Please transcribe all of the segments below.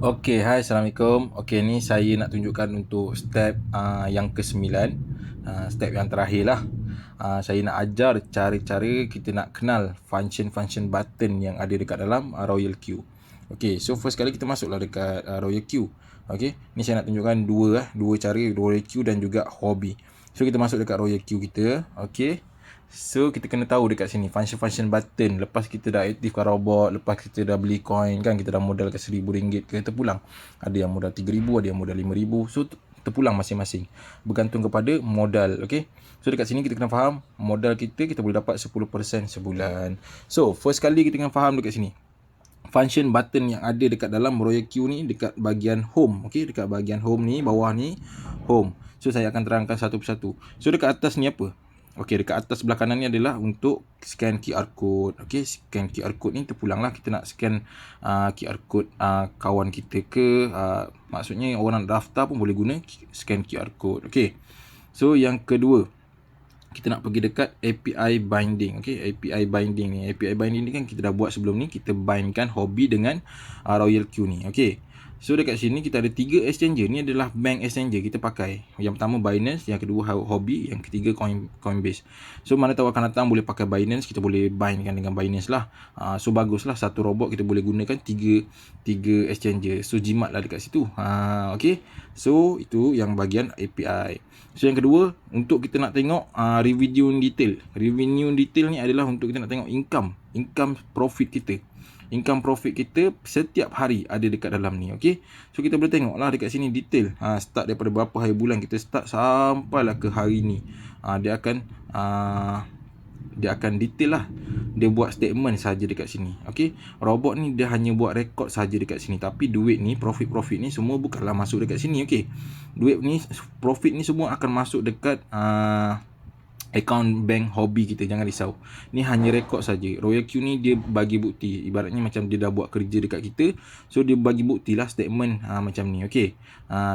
Okey, hai, Assalamualaikum. Okey, ni saya nak tunjukkan untuk step yang ke-9, step yang terakhir lah. Saya nak ajar cara-cara kita nak kenal function-function button yang ada dekat dalam Royal Queue. Okey, so first kali kita masuklah dekat Royal Queue. Okey, ni saya nak tunjukkan dua cara Royal Queue dan juga hobby. So kita masuk dekat Royal Queue kita. Okey. So kita kena tahu dekat sini function-function button. Lepas kita dah aktifkan robot, lepas kita dah beli coin kan, kita dah modal ke RM1,000 ke terpulang. Ada yang modal RM3,000, ada yang modal RM5,000. So terpulang masing-masing, bergantung kepada modal. Okay, so dekat sini kita kena faham modal kita boleh dapat 10% sebulan. So first kali kita kena faham dekat sini function button yang ada dekat dalam Royal Queue ni, dekat bahagian home. Okay, dekat bahagian home ni, bawah ni home. So saya akan terangkan satu persatu. So dekat atas ni apa? Okey, dekat atas sebelah kanan ni adalah untuk scan QR code. Okey, scan QR code ni terpulanglah kita nak scan QR code kawan kita ke, maksudnya orang nak daftar pun boleh guna scan QR code. Okey. So yang kedua, kita nak pergi dekat API binding. Okey, API binding ni. API binding ni kan kita dah buat sebelum ni, kita bindkan hobby dengan Royal Queue ni. Okey. So dekat sini kita ada 3 exchanger. Ni adalah bank exchanger kita pakai. Yang pertama Binance, yang kedua Hobby, yang ketiga Coinbase. So mana tahu akan datang boleh pakai Binance, kita boleh bindkan dengan Binance lah. So baguslah, satu robot kita boleh gunakan 3 exchanger. So jimatlah dekat situ. Okey. So itu yang bahagian API. So yang kedua, untuk kita nak tengok revenue detail. Revenue detail ni adalah untuk kita nak tengok income profit kita. Income profit kita setiap hari ada dekat dalam ni. Okey. So kita boleh tengok lah dekat sini detail. Start daripada berapa hari bulan kita start sampailah ke hari ni. Dia akan detail lah. Dia buat statement saja dekat sini. Okey. Robot ni dia hanya buat rekod saja dekat sini, tapi duit ni, profit ni semua bukanlah masuk dekat sini. Okey. Duit ni, profit ni semua akan masuk dekat account bank hobby kita. Jangan risau, ni hanya rekod saja. Royal Queue ni dia bagi bukti, ibaratnya macam dia dah buat kerja dekat kita. So dia bagi bukti lah statement macam ni. Okey.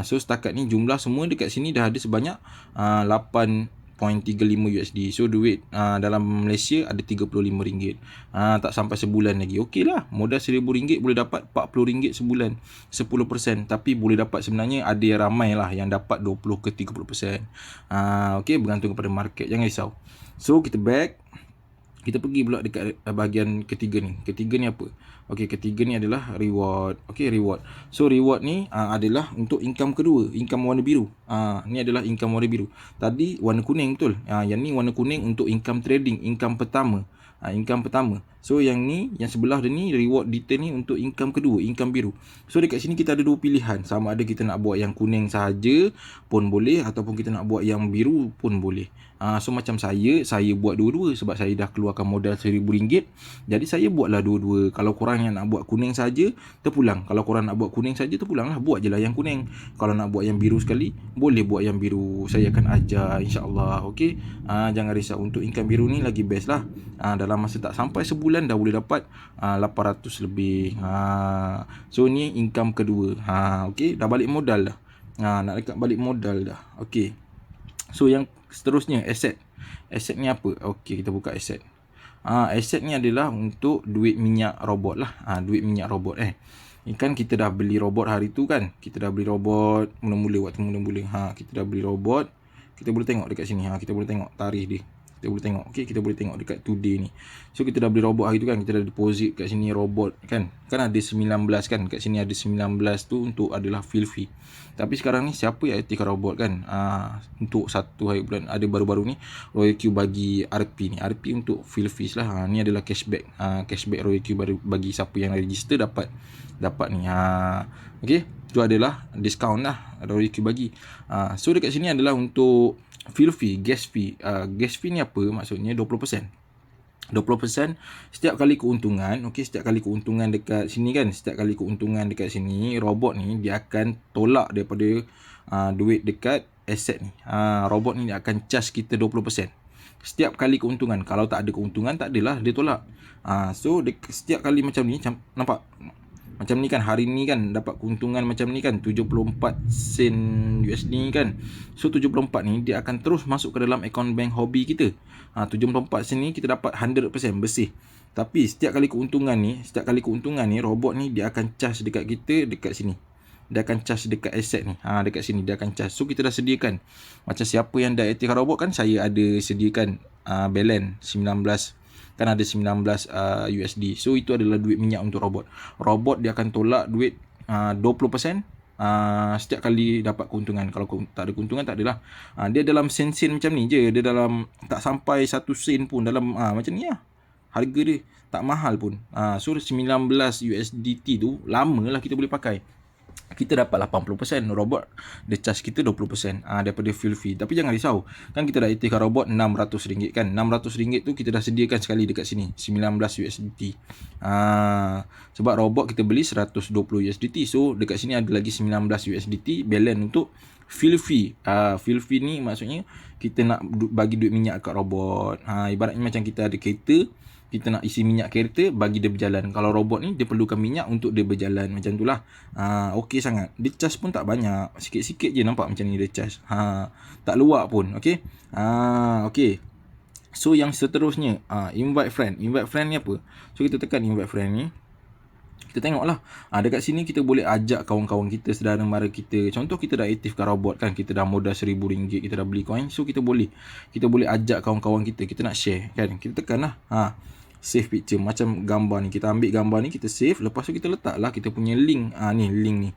So setakat ni jumlah semua dekat sini dah ada sebanyak 8.35 USD. So duit dalam Malaysia ada RM35. Tak sampai sebulan lagi. Okey lah, modal RM1,000 boleh dapat RM40 sebulan, 10%. Tapi boleh dapat, sebenarnya ada yang ramai lah yang dapat 20 ke 30%. Okey, bergantung kepada market. Jangan risau. So kita back, kita pergi pula dekat bahagian ketiga ni. Ketiga ni apa? Okey, ketiga ni adalah reward. Okey, reward. So reward ni adalah untuk income kedua, income warna biru. Ni adalah income warna biru. Tadi warna kuning, betul. Yang ni warna kuning untuk income trading, income pertama. Income pertama. So yang ni, yang sebelah dia ni, reward detail ni untuk income kedua, income biru. So dekat sini kita ada dua pilihan. Sama ada kita nak buat yang kuning sahaja pun boleh, ataupun kita nak buat yang biru pun boleh. So macam saya buat dua-dua sebab saya dah keluarkan modal RM1,000. Jadi saya buatlah dua-dua. Kalau korang yang nak buat kuning saja, terpulang. Kalau korang nak buat kuning saja, terpulang lah. Buat je lah yang kuning. Kalau nak buat yang biru sekali, boleh buat yang biru. Saya akan ajar, insyaAllah. Okey. Jangan risau, untuk income biru ni lagi best lah. Dalam masa tak sampai sebulan dah boleh dapat 800 lebih. So ni income kedua. Okey, dah balik modal dah. Nak dekat balik modal dah. Okey. So yang seterusnya, asset. Asset ni apa? Okey, kita buka asset. Asset ni adalah untuk duit minyak robot lah. Duit minyak robot ni kan kita dah beli robot hari tu kan. Kita dah beli robot waktu mula-mula. Kita dah beli robot. Kita boleh tengok dekat sini. Kita boleh tengok tarikh dia. Kita boleh tengok. Okey, kita boleh tengok dekat today ni. So kita dah beli robot hari tu kan. Kita dah deposit kat sini robot kan. Kan ada 19 kan. Kat sini ada 19 tu untuk adalah fill fee. Tapi sekarang ni siapa yang aktifkan robot kan? Untuk satu hari bulan. Ada baru-baru ni Royal Queue bagi RP ni. RP untuk fill fees lah. Ni adalah cashback. Cashback Royal Queue baru bagi siapa yang register dapat ni. Okey. Itu adalah discount lah Royal Queue bagi. So dekat sini adalah untuk fill fee, gas fee. Gas fee ni apa? Maksudnya 20%. 20% setiap kali keuntungan. Okey, setiap kali keuntungan dekat sini kan, setiap kali keuntungan dekat sini, robot ni dia akan tolak daripada duit dekat aset ni. Robot ni dia akan charge kita 20%. Setiap kali keuntungan. Kalau tak ada keuntungan, tak adalah dia tolak. So setiap kali macam ni, nampak? Macam ni kan, hari ni kan dapat keuntungan macam ni kan, 74 sen USD kan. So 74 ni dia akan terus masuk ke dalam akaun bank hobby kita. 74 sen ni kita dapat 100% bersih. Tapi setiap kali keuntungan ni robot ni dia akan charge dekat kita dekat sini. Dia akan charge dekat asset ni. Dekat sini dia akan charge. So kita dah sediakan. Macam siapa yang dah aktifkan robot kan, saya ada sediakan balance 19, kan ada 19 USD. So itu adalah duit minyak untuk robot. Robot dia akan tolak duit 20% setiap kali dapat keuntungan. Kalau tak ada keuntungan tak adalah. Dia dalam sen-sen macam ni je. Dia dalam tak sampai 1 sen pun dalam macam ni lah. Harga dia tak mahal pun. So 19 USDT tu lama lah kita boleh pakai. Kita dapat 80%, robot dia charge kita 20% daripada fuel fee. Tapi jangan risau, kan kita dah aktifkan robot RM600 kan. RM600 tu kita dah sediakan sekali dekat sini 19 USDT. Sebab robot kita beli 120 USDT. So dekat sini ada lagi 19 USDT balance untuk fuel fee. Fuel fee ni maksudnya kita nak bagi duit minyak kat robot. Ibaratnya macam kita ada kereta, kita nak isi minyak kereta bagi dia berjalan. Kalau robot ni dia perlukan minyak untuk dia berjalan. Macam tu lah. Okey sangat. Dia charge pun tak banyak. Sikit-sikit je nampak macam ni dia charge. Tak luak pun. Okey. Okey. So yang seterusnya, invite friend. Invite friend ni apa? So kita tekan invite friend ni. Kita tengok lah. Dekat sini kita boleh ajak kawan-kawan kita, saudara mara kita. Contoh kita dah aktifkan robot kan. Kita dah modal RM1,000. Kita dah beli coin. So kita boleh ajak kawan-kawan kita. Kita nak share kan. Kita tekan lah. Save picture. Macam gambar ni. Kita ambil gambar ni. Kita save. Lepas tu kita letak lah kita punya link. Ni link ni.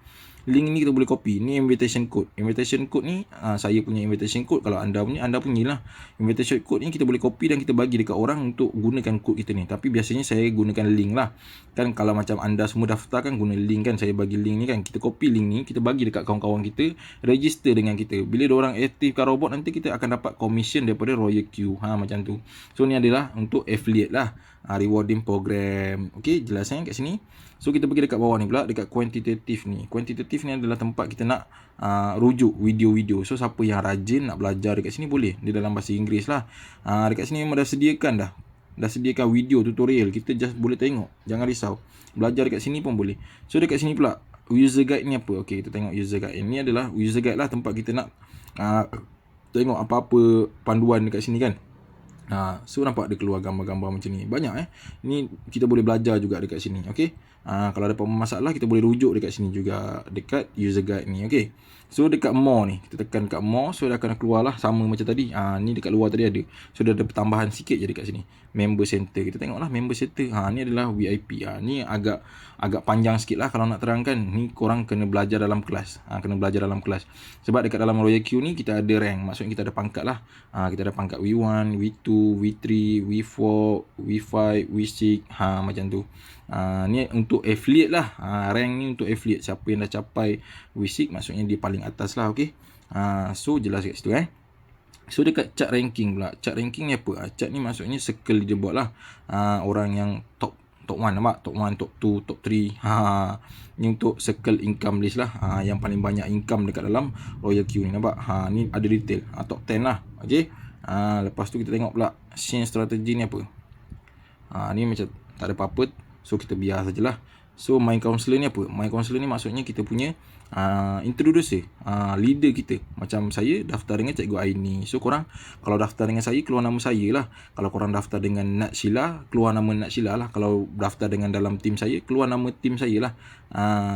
Link ni kita boleh copy. Ni invitation code. Invitation code ni saya punya invitation code. Kalau anda punya lah. Invitation code ni kita boleh copy dan kita bagi dekat orang untuk gunakan code kita ni. Tapi biasanya saya gunakan link lah. Kan kalau macam anda semua daftar kan guna link kan. Saya bagi link ni kan. Kita copy link ni. Kita bagi dekat kawan-kawan kita. Register dengan kita. Bila diorang aktifkan robot nanti kita akan dapat commission daripada Royal Q. Macam tu. So ni adalah untuk affiliate lah. Rewarding program. Okay, jelasnya kat sini. So kita pergi dekat bawah ni pula, dekat quantitative ni. Quantitative ni adalah tempat kita nak rujuk video-video. So siapa yang rajin nak belajar dekat sini boleh. Dia dalam bahasa Inggeris lah. Dekat sini memang dah sediakan dah. Dah sediakan video tutorial. Kita just boleh tengok. Jangan risau. Belajar dekat sini pun boleh. So dekat sini pula, user guide ni apa? Okay, kita tengok user guide. Ini adalah user guide lah, tempat kita nak tengok apa-apa panduan dekat sini kan. So nampak dia keluar gambar-gambar macam ni. Banyak Ni kita boleh belajar juga dekat sini. Okay. Kalau ada masalah kita boleh rujuk dekat sini juga. Dekat user guide ni. Okay. So dekat more ni. Kita tekan dekat more. So dia akan keluar lah. Sama macam tadi. Ni dekat luar tadi ada. So dia ada pertambahan sikit je dekat sini. Member center. Kita tengok lah member center. Ni adalah VIP. Ni agak panjang sikit lah kalau nak terangkan. Ni korang kena belajar dalam kelas. Kena belajar dalam kelas. Sebab dekat dalam Royal Q ni kita ada rank. Maksudnya kita ada pangkat lah. Kita ada pangkat V1, V2, V3, V4, V5, V6. Macam tu. Ni untuk affiliate lah. Rank ni untuk affiliate. Siapa yang dah capai V6 maksudnya dia paling atas lah. Okay. So jelas kat situ So dekat chart ranking pula. Chart ranking ni apa? Chart ni maksudnya circle dia buat lah. Orang yang top 1 nampak? Top 1, top 2, top 3. Ni untuk circle income list lah. Yang paling banyak income dekat dalam Royal Q ni nampak? Ni ada detail. Top 10 lah. Okay. Lepas tu kita tengok pula change strategy ni apa. Ni macam tak ada apa-apa. So kita biar sajalah. So my counselor ni apa? My counselor ni maksudnya kita punya introducer, leader kita. Macam saya daftar dengan Cikgu Aini. So korang kalau daftar dengan saya keluar nama saya lah. Kalau korang daftar dengan Nat Sheila keluar nama Nat Sheila lah. Kalau daftar dengan dalam tim saya keluar nama tim saya lah.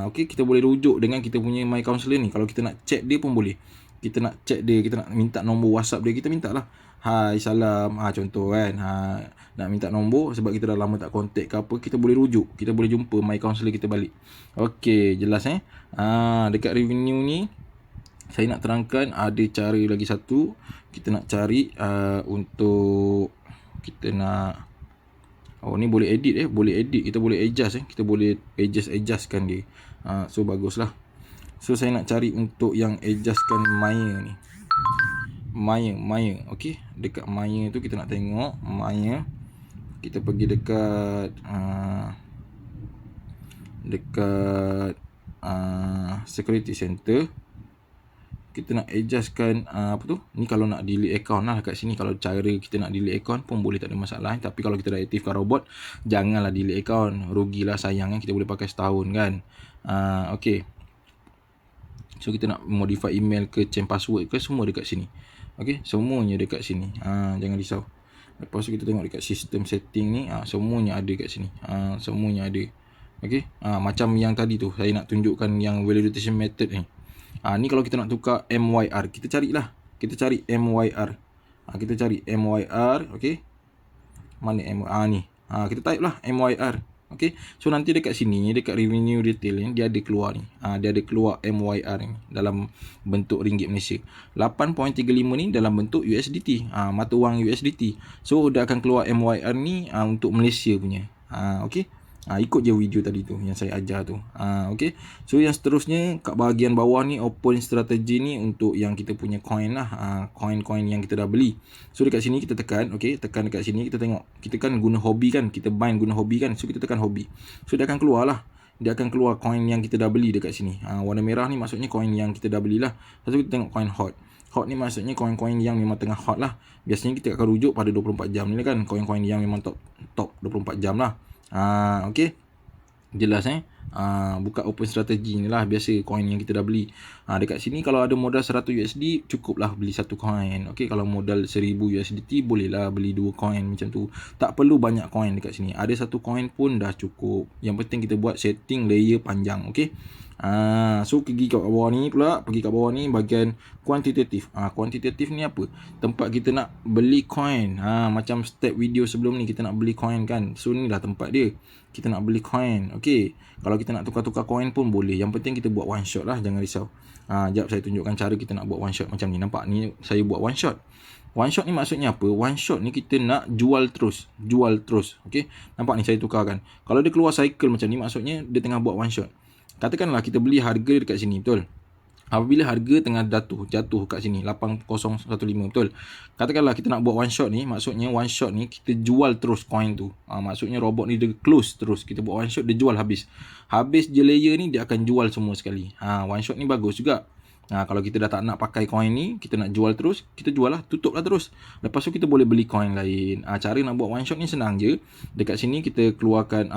Okay, kita boleh rujuk dengan kita punya my counselor ni. Kalau kita nak check dia pun boleh. Kita nak check dia, kita nak minta nombor WhatsApp dia, kita minta lah. Hai, salam. Contoh kan. Nak minta nombor sebab kita dah lama tak contact ke apa, kita boleh rujuk. Kita boleh jumpa my counselor kita balik. Okey, jelas dekat revenue ni saya nak terangkan ada cara lagi satu. Kita nak cari untuk kita nak ni boleh edit boleh edit. Kita boleh adjust kita boleh adjustkan dia. So baguslah. So saya nak cari untuk yang adjustkan Maya ni. Maya. Okey, dekat Maya tu kita nak tengok Maya. Kita pergi dekat security center. Kita nak adjustkan apa tu? Ni kalau nak delete account lah kat sini. Kalau cara kita nak delete account pun boleh, tak ada masalah. Tapi kalau kita dah aktifkan robot, janganlah delete account. Rugilah, sayang kita boleh pakai setahun kan. Okey. So kita nak modify email ke change password ke semua dekat sini. Okey, semuanya dekat sini. Jangan risau. Lepas tu kita tengok dekat sistem setting ni, semuanya ada kat sini. Semuanya ada. Okey. Macam yang tadi tu saya nak tunjukkan yang validation method ni. Ni kalau kita nak tukar MYR, kita carilah. Kita cari MYR. Kita cari MYR, okey. Mana MYR ni? Kita type lah MYR. Okey. So nanti dekat sini, dekat revenue detail ni dia ada keluar ni. Dia ada keluar MYR ni dalam bentuk ringgit Malaysia. 8.35 ni dalam bentuk USDT. Mata wang USDT. So dia akan keluar MYR ni untuk Malaysia punya. Okey. Ikut je video tadi tu yang saya ajar tu. Okey. So yang seterusnya kat bahagian bawah ni open strategy ni untuk yang kita punya coin lah. Coin-coin yang kita dah beli. So dekat sini kita tekan, okey, tekan dekat sini kita tengok. Kita kan guna hobi kan, kita bind guna hobi kan. So kita tekan hobi. So dia akan keluar lah. Dia akan keluar coin yang kita dah beli dekat sini. Warna merah ni maksudnya coin yang kita dah belilah. Lepas tu kita tengok coin hot. Hot ni maksudnya koin-koin yang memang tengah hot lah. Biasanya kita akan rujuk pada 24 jam ni kan. Koin-koin yang memang top 24 jam lah. Okey. Jelas buka open strategy ni lah biasa coin yang kita dah beli. Dekat sini kalau ada modal 100 USD cukuplah beli satu coin. Okey, kalau modal 1000 USDT bolehlah beli 2 coin macam tu. Tak perlu banyak coin dekat sini. Ada satu coin pun dah cukup. Yang penting kita buat setting layer panjang, okey. So pergi kat bawah ni pula, pergi kat bawah ni bahagian kuantitatif. Kuantitatif ni apa? Tempat kita nak beli coin. Macam step video sebelum ni kita nak beli coin kan. So ni dah tempat dia. Kita nak beli coin. Okey. Kalau kita nak tukar-tukar coin pun boleh. Yang penting kita buat one shot lah, jangan risau. Jap saya tunjukkan cara kita nak buat one shot macam ni. Nampak ni saya buat one shot. One shot ni maksudnya apa? One shot ni kita nak jual terus. Jual terus. Okey. Nampak ni saya tukarkan. Kalau dia keluar cycle macam ni maksudnya dia tengah buat one shot. Katakanlah kita beli harga dekat sini, betul? Apabila harga tengah jatuh kat sini 8015, betul? Katakanlah kita nak buat one shot ni, maksudnya one shot ni kita jual terus coin tu. Maksudnya robot ni dia close terus. Kita buat one shot dia jual habis. Habis je layer ni dia akan jual semua sekali. One shot ni bagus juga. Kalau kita dah tak nak pakai coin ni, kita nak jual terus, kita jual lah, tutup lah terus. Lepas tu kita boleh beli coin lain. Cara nak buat one shot ni senang je. Dekat sini kita keluarkan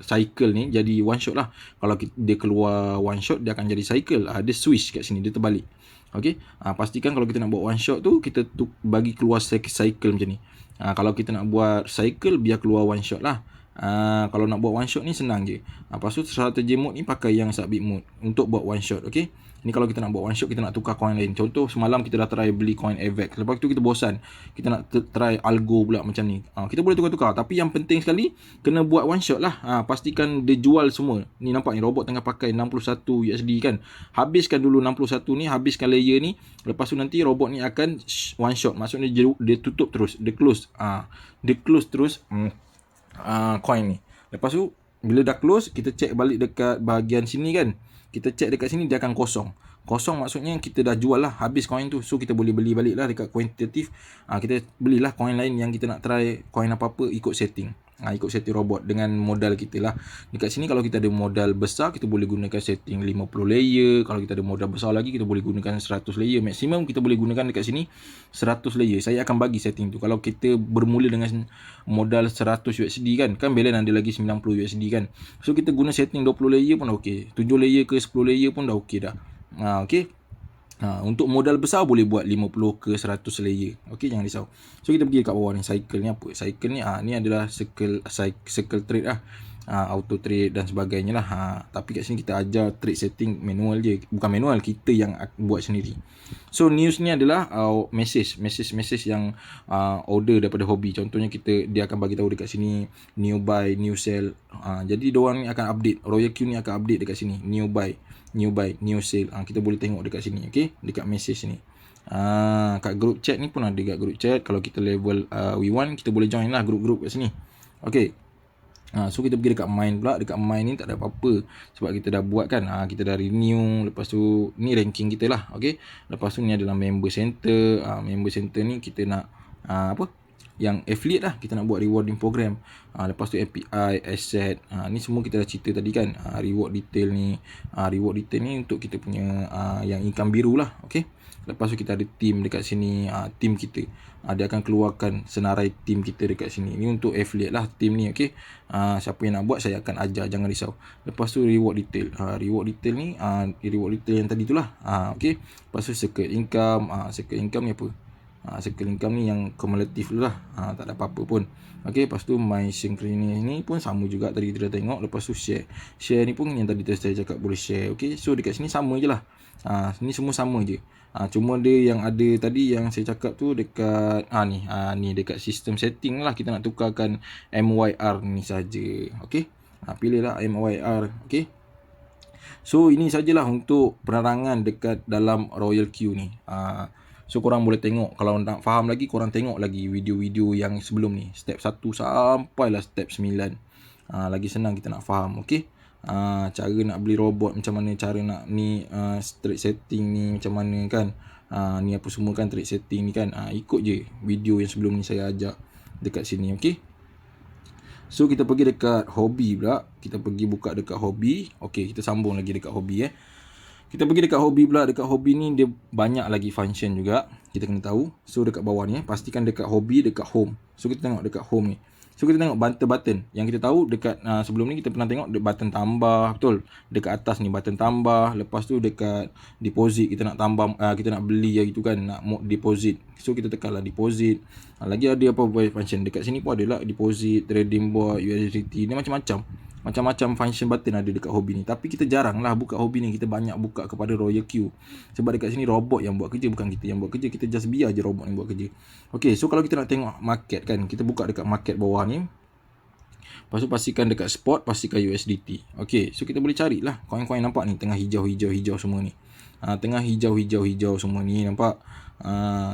cycle ni jadi one shot lah. Kalau dia keluar one shot, dia akan jadi cycle. Dia switch kat sini, dia terbalik. Okey. Pastikan kalau kita nak buat one shot tu, kita bagi keluar cycle macam ni. Kalau kita nak buat cycle, biar keluar one shot lah. Kalau nak buat one shot ni senang je. Lepas tu strategy mode ni pakai yang submit mode untuk buat one shot, okey. Ni kalau kita nak buat one shot, kita nak tukar coin lain. Contoh semalam kita dah try beli coin AVAX. Lepas tu kita bosan. Kita nak try Algo pula macam ni. Kita boleh tukar-tukar. Tapi yang penting sekali kena buat one shot lah. Pastikan dia jual semua. Ni nampak ni robot tengah pakai 61 USD kan. Habiskan dulu 61 ni, habiskan layer ni. Lepas tu nanti robot ni akan one shot. Maksudnya dia tutup terus, dia close. Dia close terus coin ni. Lepas tu bila dah close, kita check balik dekat bahagian sini kan. Kita check dekat sini dia akan kosong. Kosong maksudnya kita dah jual lah, habis coin tu. So kita boleh beli balik lah dekat kuantitatif. Kita belilah coin lain yang kita nak try coin apa-apa ikut setting. Ikut setting robot dengan modal kita lah. Dekat sini kalau kita ada modal besar, kita boleh gunakan setting 50 layer. Kalau kita ada modal besar lagi, kita boleh gunakan 100 layer. Maksimum kita boleh gunakan dekat sini 100 layer. Saya akan bagi setting tu. Kalau kita bermula dengan modal 100 USD kan balance ada lagi 90 USD kan. So kita guna setting 20 layer pun dah okey. 7 layer ke 10 layer pun dah okey dah. Okey. Untuk modal besar boleh buat 50 ke 100 layer. Okey, jangan risau. So kita pergi kat bawah ni, cycle ni apa? Cycle ni ni adalah circle trade lah. Auto trade dan sebagainya lah. Tapi kat sini kita ajar trade setting manual je. Bukan manual, kita yang buat sendiri. So news ni adalah message yang order daripada hobi. Contohnya dia akan bagi tahu dekat sini new buy, new sell. Jadi diorang ni akan update. Royal Q ni akan update dekat sini new buy, new sale. Kita boleh tengok dekat sini, okey, dekat message ni. Kat group chat ni pun ada dekat group chat. Kalau kita level V1, kita boleh join lah group-group kat sini. Okey. So kita pergi dekat mine pula. Dekat mine ni tak ada apa-apa sebab kita dah buat kan. Kita dah renew. Lepas tu ni ranking kita lah, okey. Lepas tu ni adalah member center. Member center ni kita nak yang affiliate lah, kita nak buat rewarding program. Lepas tu API, asset, ni semua kita dah cerita tadi kan. Reward detail ni untuk kita punya yang income biru lah, okey. Lepas tu kita ada team dekat sini, team kita. Dia akan keluarkan senarai team kita dekat sini. Ni untuk affiliate lah team ni, okey. Siapa yang nak buat saya akan ajar, jangan risau. Lepas tu reward detail. Reward detail ni reward detail yang tadi tu lah. Okey. Lepas tu circle income. Circle income ni apa? Circle income ni yang cumulative dulu lah. Tak ada apa-apa pun. Okey, lepas tu my synchronous ni pun sama juga tadi kita dah tengok. Lepas tu share. Share ni pun yang tadi saya cakap boleh share. Okey, so dekat sini sama je lah. Ni semua sama je. Cuma dia yang ada tadi yang saya cakap tu dekat ni dekat sistem setting lah, kita nak tukarkan MYR ni saja. Okey. Pilihlah MYR. Okey. So ini sajalah untuk penerangan dekat dalam Royal Queue ni. So korang boleh tengok, kalau nak faham lagi korang tengok lagi video-video yang sebelum ni, step 1 sampailah step 9. Lagi senang kita nak faham. Okey. Cara nak beli robot macam mana, cara nak ni trade setting ni macam mana kan. Ni apa semua kan trade setting ni kan. Ikut je video yang sebelum ni saya ajak dekat sini. Okey. So kita pergi dekat hobi pula. Kita pergi buka dekat hobi. Okey, kita sambung lagi dekat hobi Kita pergi dekat hobi pula. Dekat hobi ni dia banyak lagi function juga. Kita kena tahu. So dekat bawah ni pastikan dekat hobi, dekat home. So kita tengok dekat home ni. So kita tengok button. Yang kita tahu dekat sebelum ni kita pernah tengok button tambah, betul. Dekat atas ni button tambah. Lepas tu dekat deposit kita nak tambah, kita nak beli gitu kan, nak deposit. So kita tekanlah deposit. Lagi ada apa function dekat sini pun ada lah, deposit, trading board, USDT, ni macam-macam function button ada dekat hobi ni. Tapi kita jarang lah buka hobi ni. Kita banyak buka kepada Royal Queue. Sebab dekat sini robot yang buat kerja, bukan kita yang buat kerja. Kita just biar je robot yang buat kerja. Okay, so kalau kita nak tengok market kan, kita buka dekat market bawah ni. Lepas tu pastikan dekat spot, pastikan USDT. Okay, so kita boleh carilah koin-koin, nampak ni tengah hijau-hijau semua ni. Tengah hijau semua ni, nampak.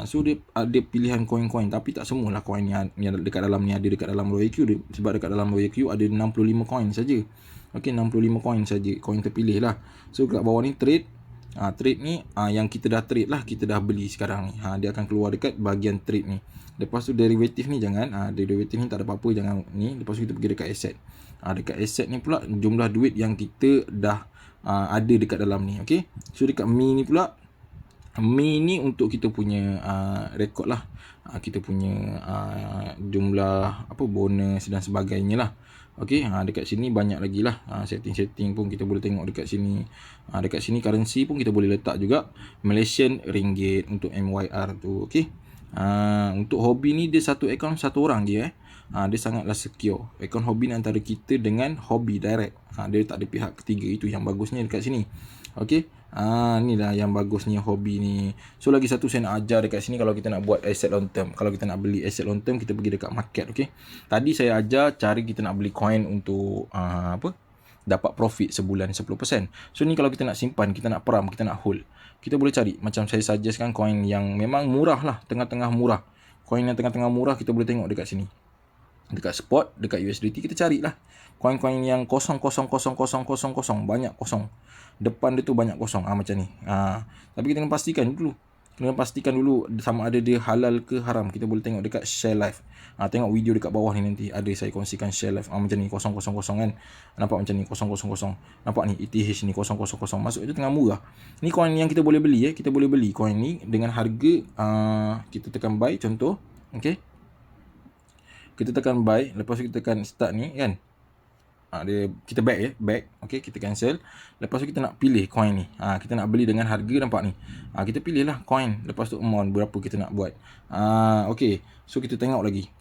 So dia ada pilihan koin-koin, tapi tak semualah koin yang dekat dalam ni ada dekat dalam Royal Queue. Sebab dekat dalam Royal Queue ada 65 koin saja. Okey, 65 koin saja, koin terpilih lah. So kat bawah ni trade. Trade ni yang kita dah trade lah, kita dah beli sekarang ni. Dia akan keluar dekat bahagian trade ni. Lepas tu derivative ni jangan, derivative ni tak ada apa-apa, jangan ni. Lepas tu kita pergi dekat asset. Dekat asset ni pula jumlah duit yang kita dah ada dekat dalam ni. Okey. So dekat Mi ni pula, Mi ni untuk kita punya rekod lah. Kita punya jumlah apa bonus dan sebagainya lah. Okey, dekat sini banyak lagi lah. Setting-setting pun kita boleh tengok dekat sini. Dekat sini currency pun kita boleh letak juga Malaysian Ringgit untuk MYR tu. Okey. Untuk hobi ni dia satu akaun satu orang je dia sangatlah secure. Akaun hobi ni antara kita dengan hobi direct. Dia tak ada pihak ketiga, itu yang bagusnya dekat sini. Okey. Ni lah yang bagusnya hobi ni. So lagi satu saya nak ajar dekat sini, kalau kita nak buat asset long term. Kalau kita nak beli asset long term, kita pergi dekat market. Okey. Tadi saya ajar cara kita nak beli coin untuk dapat profit sebulan 10%. So ni kalau kita nak simpan, kita nak peram, kita nak hold, kita boleh cari. Macam saya suggestkan coin yang memang murah lah, tengah-tengah murah. Coin yang tengah-tengah murah kita boleh tengok dekat sini. Dekat spot, dekat USDT kita carilah koin-koin yang kosong, banyak kosong. Depan dia tu banyak kosong, macam ni. Tapi kita kena pastikan dulu sama ada dia halal ke haram. Kita boleh tengok dekat share live. Tengok video dekat bawah ni, nanti ada saya kongsikan share live. Macam ni kosong kan. Nampak macam ni kosong. Nampak ni ETH ni kosong. Masuk itu tengah murah. Ni coin yang kita boleh beli Kita boleh beli coin ni dengan harga kita tekan buy contoh. Okey. Kita tekan buy, lepas tu kita tekan start ni kan. Kita back okey, kita cancel. Lepas tu kita nak pilih coin ni. Kita nak beli dengan harga, nampak ni. Kita pilih lah coin, lepas tu amount berapa kita nak buat. Okey. So kita tengok lagi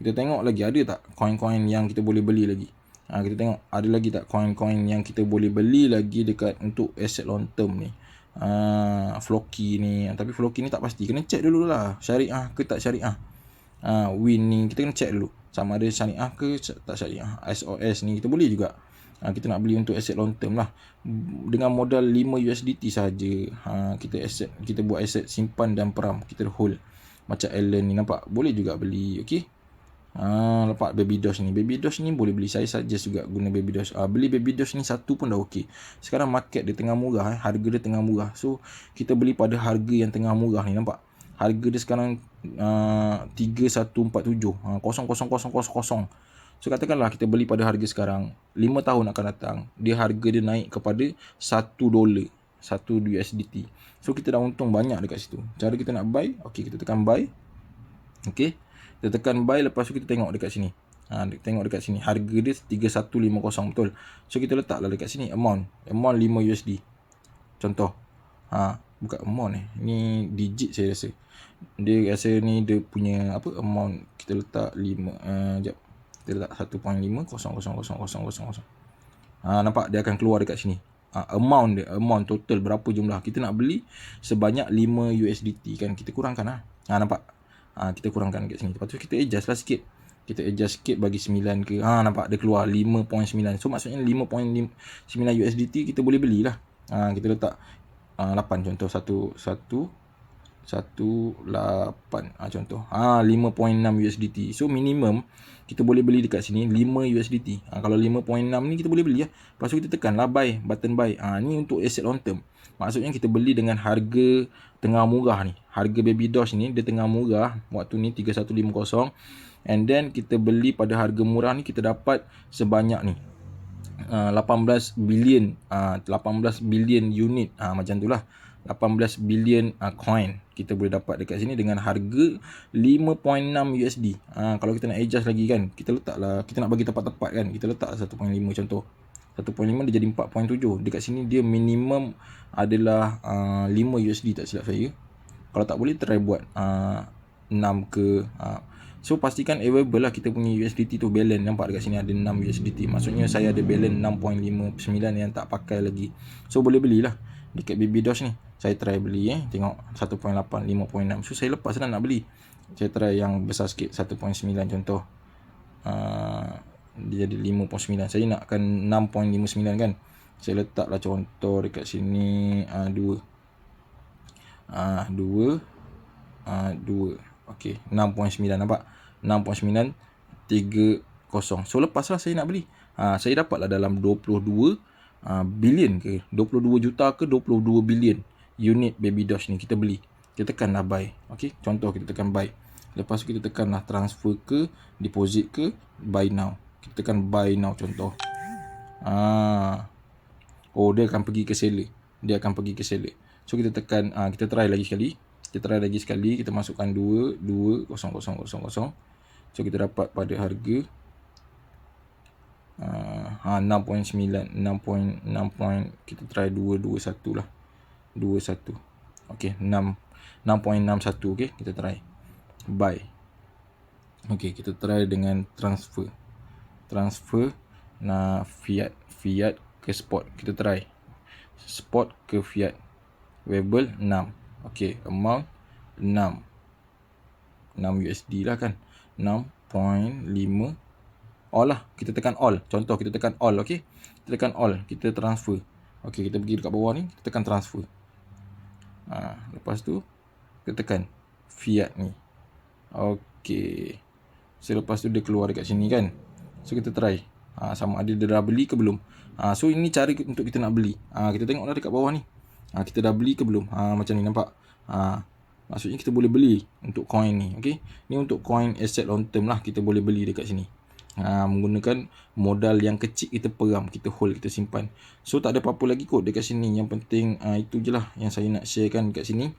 ada tak coin-coin yang kita boleh beli lagi. Kita tengok ada lagi tak coin-coin yang kita boleh beli lagi dekat untuk asset long term ni. Floki ni, tapi Floki ni tak pasti, kena check dulu lah syariah ke tak syariah. Win ni kita kena check dulu sama ada syariah ke tak syariah. SOS ni kita boleh juga. Kita nak beli untuk asset long term lah. Dengan modal 5 USDT saja. Kita buat asset simpan dan peram, kita hold. Macam Allen ni, nampak boleh juga beli. Okey. Lepas Baby Doge ni boleh beli. Saya suggest juga guna Baby Doge. Beli Baby Doge ni satu pun dah okey. Sekarang market dia tengah murah, harga dia tengah murah. So kita beli pada harga yang tengah murah ni, nampak. Harga dia sekarang 3147, 0,0000. So katakanlah kita beli pada harga sekarang, 5 tahun akan datang dia harga dia naik kepada $1, 1 USDT. So kita dah untung banyak dekat situ. Cara kita nak buy, okey, kita tekan buy. Okey, kita tekan buy, lepas tu kita tengok dekat sini. Tengok dekat sini harga dia 3150, betul. So kita letaklah dekat sini amount 5 USD. Contoh bukan amount ni digit saya rasa. Dia rasa ni dia punya apa amount, kita letak 5 jap. Kita letak 1.5 nampak dia akan keluar dekat sini. Amount total berapa jumlah. Kita nak beli sebanyak 5 USDT kan. Kita kurangkan lah. Nampak? Kita kurangkan dekat sini. Lepas tu kita adjust lah sikit. Kita adjust sikit bagi 9 ke. Nampak dia keluar 5.9. So maksudnya 5.9 USDT kita boleh belilah. Kita letak 8 contoh 18 contoh 5.6 USDT. So minimum kita boleh beli dekat sini 5 USDT. Kalau 5.6 ni kita boleh beli lah. Lepas tu kita tekan lah buy, button buy. Ni untuk asset long term. Maksudnya kita beli dengan harga tengah murah ni. Harga Baby Doge ni dia tengah murah waktu ni 3150. And then kita beli pada harga murah ni kita dapat sebanyak ni 18 bilion 18 bilion unit macam tu lah. 18 bilion coin kita boleh dapat dekat sini dengan harga 5.6 USD. Kalau kita nak adjust lagi kan, kita letaklah, kita nak bagi tepat-tepat kan, kita letak 1.5 contoh. 1.5 dia jadi 4.7. Dekat sini dia minimum adalah 5 USD tak silap saya. Kalau tak boleh try buat 6 ke. So pastikan available lah kita punya USDT tu balance. Nampak dekat sini ada 6 USDT. Maksudnya saya ada balance 6.59 yang tak pakai lagi. So boleh belilah dekat Baby Doge ni. Saya try beli tengok 1.8, 5.6. So saya lepas lah nak beli. Saya try yang besar sikit 1.9 contoh. Dia jadi 5.9. Saya nakkan 6.59 kan. Saya letaklah contoh dekat sini 2. 2. Okey, 6.9 nampak? 6.930. So lepas lah saya nak beli. Saya dapatlah dalam 22 bilion ke 22 juta ke 22 bilion unit Baby Doge ni kita beli. Kita tekanlah buy. Okey, contoh kita tekan buy. Lepas tu kita tekanlah transfer ke, deposit ke, buy now. Kita tekan buy now contoh. Dia akan pergi ke seller. So kita tekan, kita try lagi sekali. Kita masukkan 2,0,0,0. So kita dapat pada harga 6.9, 6. Kita try 221 lah. 21. Okey, 6.61. Okey, kita try buy. Okey, kita try dengan transfer fiat ke spot. Kita try spot ke fiat. Variable 6. Okey, amount 6 USD lah kan. 6.5 all lah. Kita tekan all. Contoh kita tekan all. Okey, kita tekan all. Kita transfer. Okey, kita pergi dekat bawah ni, kita tekan transfer. Lepas tu kita tekan fiat ni. Okey. So lepas tu dia keluar dekat sini kan. So kita try sama ada dia dah beli ke belum. So ini cara untuk kita nak beli. Kita tengoklah dekat bawah ni. Kita dah beli ke belum. Macam ni nampak. Maksudnya kita boleh beli untuk coin ni. Okey. Ni untuk coin asset long term lah, kita boleh beli dekat sini. Menggunakan modal yang kecil, kita peram, kita hold, kita simpan. So tak ada apa-apa lagi kot dekat sini. Yang penting itu je lah yang saya nak sharekan dekat sini.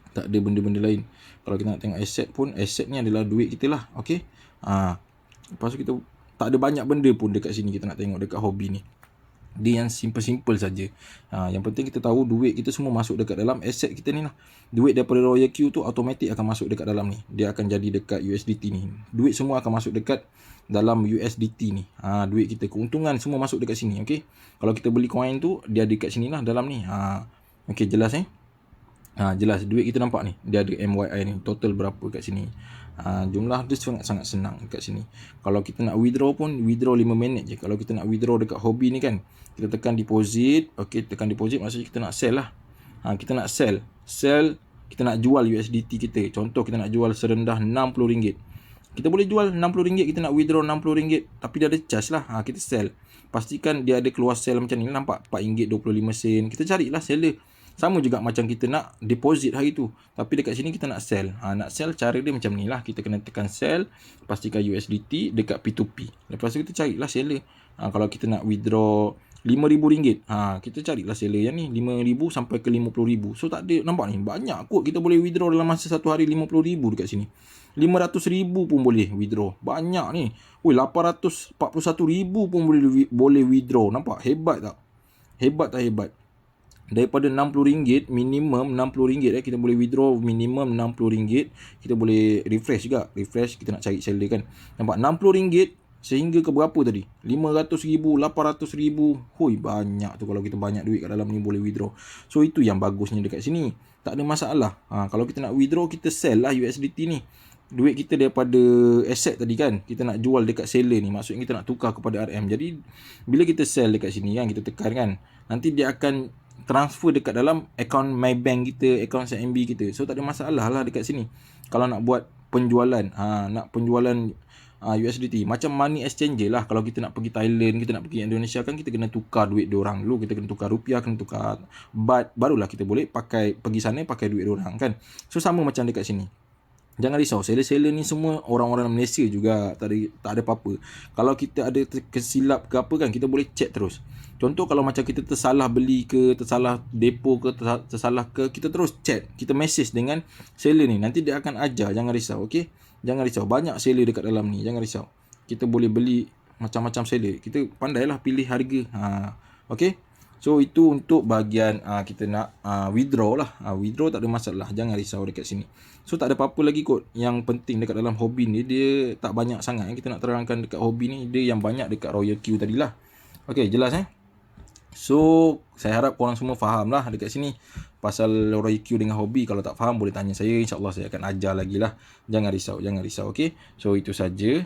Tak ada benda-benda lain. Kalau kita nak tengok aset pun, aset ni adalah duit kita lah. Okey. Lepas tu kita tak ada banyak benda pun dekat sini kita nak tengok dekat hobi ni. Dia yang simple-simple saja. Yang penting kita tahu duit kita semua masuk dekat dalam aset kita ni lah. Duit daripada Royal Q tu automatik akan masuk dekat dalam ni. Dia akan jadi dekat USDT ni. Duit semua akan masuk dekat dalam USDT ni. Duit kita, keuntungan semua masuk dekat sini. Okey. Kalau kita beli coin tu, dia ada dekat sini lah dalam ni. Okey, jelas jelas duit kita nampak ni. Dia ada MYI ni. Total berapa kat sini. Jumlah dia sangat senang kat sini. Kalau kita nak withdraw pun, withdraw 5 minit je. Kalau kita nak withdraw dekat hobi ni kan, kita tekan deposit. Okey, tekan deposit maksudnya kita nak sell lah. Kita nak sell, kita nak jual USDT kita. Contoh kita nak jual serendah RM60. Kita boleh jual RM60, kita nak withdraw RM60, tapi dia ada charge lah. Kita sell. Pastikan dia ada keluar sell macam ni. Nampak RM4.25. Kita carilah seller. Sama juga macam kita nak deposit hari tu. Tapi dekat sini kita nak sell. Nak sell, cara dia macam ni lah. Kita kena tekan sell. Pastikan USDT dekat P2P. Lepas tu kita carilah seller. Kalau kita nak withdraw RM5,000. Kita carilah seller yang ni. RM5,000 sampai ke RM50,000. So tak ada, nampak ni. Banyak kot kita boleh withdraw dalam masa satu hari RM50,000 dekat sini. RM500,000 pun boleh withdraw. Banyak ni. RM841,000 pun boleh withdraw. Nampak? Hebat tak? Hebat tak hebat? daripada RM60, minimum RM60 kita boleh withdraw minimum RM60. Kita boleh refresh juga. Refresh, kita nak cari seller kan. Nampak RM60 sehingga ke berapa tadi? 500,000, 800,000. Hoi, banyak tu kalau kita banyak duit kat dalam ni boleh withdraw. So itu yang bagusnya dekat sini. Tak ada masalah. Kalau kita nak withdraw, kita sell lah USDT ni. Duit kita daripada asset tadi kan, kita nak jual dekat seller ni, maksudnya kita nak tukar kepada RM. Jadi bila kita sell dekat sini kan, kita tekan kan, nanti dia akan transfer dekat dalam akaun MyBank kita, akaun CIMB kita. So tak ada masalah lah dekat sini. Kalau nak buat penjualan, nak penjualan USDT, macam money exchanger lah. Kalau kita nak pergi Thailand, kita nak pergi Indonesia kan, kita kena tukar duit diorang dulu. Kita kena tukar rupiah, kena tukar baht, barulah kita boleh pakai, pergi sana pakai duit diorang kan. So sama macam dekat sini. Jangan risau, seller-seller ni semua orang-orang Malaysia juga, tak ada apa-apa. Kalau kita ada tersilap ke apa kan, kita boleh check terus. Contoh kalau macam kita tersalah beli ke, tersalah depo ke, tersalah ke, kita terus check, kita message dengan seller ni. Nanti dia akan ajar, jangan risau, okey? Jangan risau, banyak seller dekat dalam ni, jangan risau. Kita boleh beli macam-macam seller. Kita pandailah pilih harga. Okey? So itu untuk bahagian kita nak withdraw lah. Withdraw tak ada masalah, jangan risau dekat sini. So tak ada apa-apa lagi kot. Yang penting dekat dalam hobi ni, dia tak banyak sangat. Kita nak terangkan dekat hobi ni, dia yang banyak dekat Royal Q tadilah. Okay, jelas So saya harap korang semua faham lah dekat sini pasal Royal Q dengan hobi. Kalau tak faham boleh tanya saya, InsyaAllah saya akan ajar lagi lah. Jangan risau, jangan risau. Okay, so itu saja.